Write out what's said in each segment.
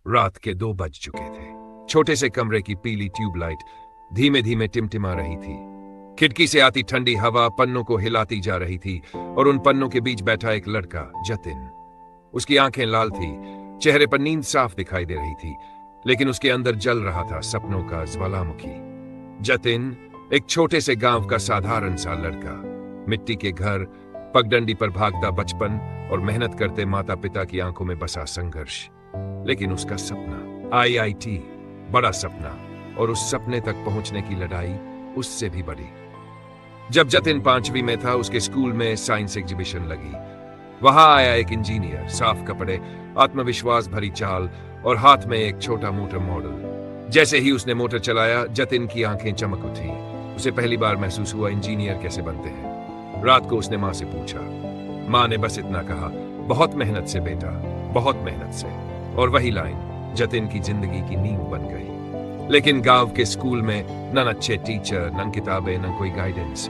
रात के 2 बज चुके थे। छोटे से कमरे की पीली ट्यूबलाइट धीमे धीमे टिमटिमा रही थी। खिड़की से आती ठंडी हवा पन्नों को हिलाती जा रही थी और उन पन्नों के बीच बैठा एक लड़का, जतिन। उसकी आंखें लाल थी, चेहरे पर नींद साफ दिखाई दे रही थी, लेकिन उसके अंदर जल रहा था सपनों का ज्वालामुखी। जतिन एक छोटे से गांव का साधारण सा लड़का, मिट्टी के घर, पगडंडी पर भागता बचपन और मेहनत करते माता पिता की आंखों में बसा संघर्ष। लेकिन उसका सपना आईआईटी, बड़ा सपना, और उस सपने तक पहुंचने की लड़ाई उससे भी बड़ी। जब जतिन 5वीं में था, उसके स्कूल में साइंस एग्जीबिशन लगी। वहां आया एक इंजीनियर, साफ कपड़े, आत्मविश्वास भरी चाल और हाथ में एक छोटा मोटर मॉडल। जैसे ही उसने मोटर चलाया, जतिन की आंखें चमक उठी। उसे पहली बार महसूस हुआ इंजीनियर कैसे बनते हैं। रात को उसने मां से पूछा। मां ने बस इतना कहा, बहुत मेहनत से बेटा, बहुत मेहनत से। और वही लाइन जतिन की जिंदगी की नींव बन गई। लेकिन गांव के स्कूल में न अच्छे टीचर, न किताबें, न कोई गाइडेंस।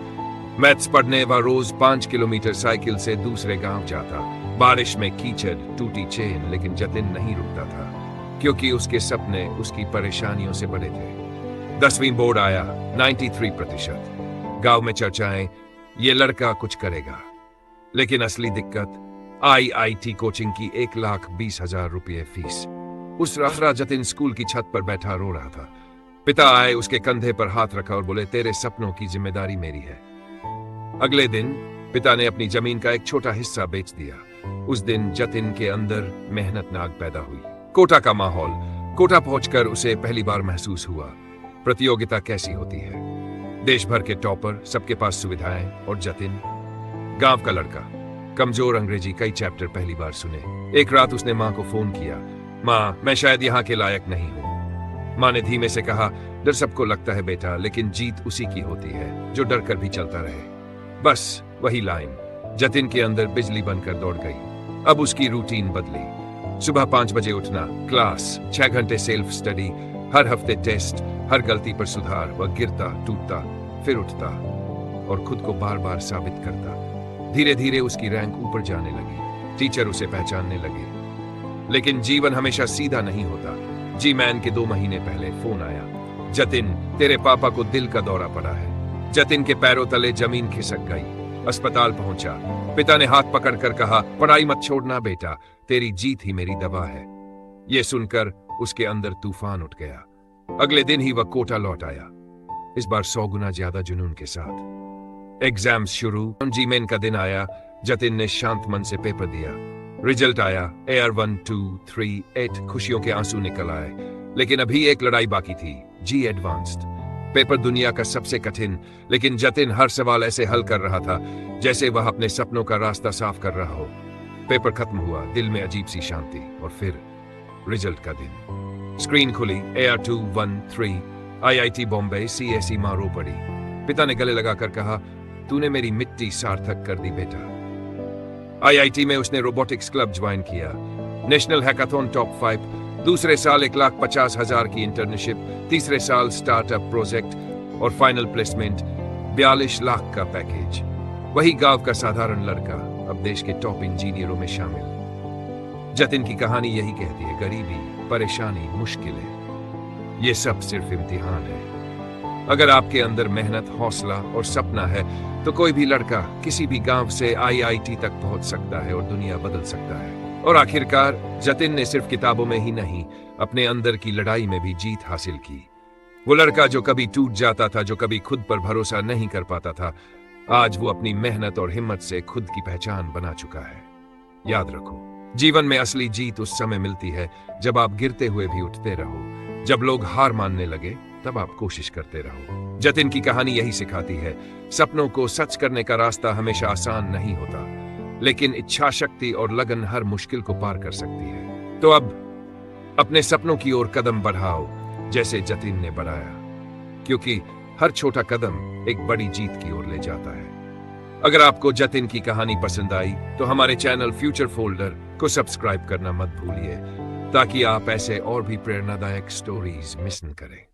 मैथ्स पढ़ने वह रोज 5 किलोमीटर साइकिल से दूसरे गांव जाता। बारिश में कीचड़, टूटी चेन, लेकिन जतिन नहीं रुकता था, क्योंकि उसके सपने उसकी परेशानियों से बड़े थे। 10वीं बोर्ड आया, 93%। गांव में चर्चाएं, ये लड़का कुछ करेगा। लेकिन असली दिक्कत आईआईटी कोचिंग की 1,20,000 रुपये फीस। उस रात जतिन स्कूल की छत पर बैठा रो रहा था। पिता आए, उसके कंधे पर हाथ रखा और बोले, तेरे सपनों की जिम्मेदारी मेरी है। अगले दिन पिता ने अपनी जमीन का एक छोटा हिस्सा बेच दिया। उस दिन जतिन के अंदर मेहनत नाग पैदा हुई। कोटा का माहौल, कोटा पहुंचकर उसे पहली बार महसूस हुआ प्रतियोगिता कैसी होती है। देश भर के टॉपर, सबके पास सुविधाएं, और जतिन गांव का लड़का, कमजोर। अंग्रेजी कई चैप्टर पहली बार सुने। एक रात उसने मां को फोन किया, मां, मैं शायद यहाँ के लायक नहीं हूं। मां ने धीमे से कहा, डर सबको लगता है बेटा, लेकिन जीत उसी की होती है जो डर कर भी चलता रहे। बस वही लाइन जतिन के अंदर बिजली बनकर दौड़ गई। अब उसकी रूटीन बदली। सुबह 5 बजे उठना, क्लास, 6 घंटे सेल्फ स्टडी, हर हफ्ते टेस्ट, हर गलती पर सुधार। वह गिरता, टूटता, फिर उठता और खुद को बार बार साबित करता। धीरे धीरे उसकी रैंक ऊपर जाने लगी, टीचर उसे पहचानने लगे। लेकिन जीवन हमेशा सीधा नहीं होता। जी मैन के 2 महीने पहले फोन आया, जतिन, तेरे पापा को दिल का दौरा पड़ा है। जतिन के पैरों तले जमीन खिसक गई। अस्पताल पहुंचा। पिता ने हाथ पकड़कर कहा, पढ़ाई मत छोड़ना बेटा, तेरी जीत ही मेरी दवा है। यह सुनकर उसके अंदर तूफान उठ गया। अगले दिन ही वह कोटा लौट आया, इस बार 100 गुना ज्यादा जुनून के साथ। एग्जाम्स शुरू। जी-मेन का दिन आया। जतिन ने शांत मन से पेपर दिया। रिजल्ट आया, AR 1, 2, 3, 8। खुशियों के आंसू निकल आए। लेकिन अभी एक लड़ाई बाकी थी, जी एडवांस्ड। पेपर दुनिया का सबसे कठिन, लेकिन जतिन हर सवाल ऐसे हल कर रहा था जैसे वह अपने सपनों का रास्ता साफ कर रहा हो। पेपर खत्म हुआ, दिल में अजीब सी शांति। और फिर रिजल्ट का दिन। स्क्रीन खुली, AR 2, 1, 3, IIT बॉम्बे, CSE। मां रो पड़ी। पिता ने गले लगाकर कहा, तूने मेरी मिट्टी सार्थक कर दी बेटा। IIT में उसने रोबोटिक्स क्लब ज्वाइन किया। National hackathon top 5। दूसरे साल 1,50,000 की इंटर्नशिप, तीसरे साल स्टार्टअप प्रोजेक्ट और फाइनल प्लेसमेंट 42 लाख का पैकेज। वही गांव का साधारण लड़का अब देश के टॉप इंजीनियरों में शामिल। जतिन की कहानी यही कहती है, गरीबी, परेशानी, मुश्किलें, ये सब सिर्फ इम्तिहान है। अगर आपके अंदर मेहनत, हौसला और सपना है तो कोई भी लड़का किसी भी गांव से IIT तक पहुंच सकता है और दुनिया बदल सकता है। और आखिरकार जतिन ने सिर्फ किताबों में ही नहीं, अपने अंदर की लड़ाई में भी जीत हासिल की। वो लड़का जो कभी टूट जाता था, जो कभी खुद पर भरोसा नहीं कर पाता था, आज वो अपनी मेहनत और हिम्मत से खुद की पहचान बना चुका है। याद रखो, जीवन में असली जीत उस समय मिलती है जब आप गिरते हुए भी उठते रहो। जब लोग हार मानने लगे, तब आप कोशिश करते रहो। जतिन की कहानी यही सिखाती है, सपनों को सच करने का रास्ता हमेशा आसान नहीं होता, लेकिन इच्छा शक्ति और लगन हर मुश्किल को पार कर सकती है। तो अब अपने सपनों की ओर कदम बढ़ाओ जैसे जतिन ने बढ़ाया, क्योंकि हर छोटा कदम एक बड़ी जीत की ओर ले जाता है। अगर आपको जतिन की कहानी पसंद आई तो हमारे चैनल फ्यूचर फोल्डर को सब्सक्राइब करना मत भूलिए, ताकि आप ऐसे और भी प्रेरणादायक स्टोरीज मिस न करें।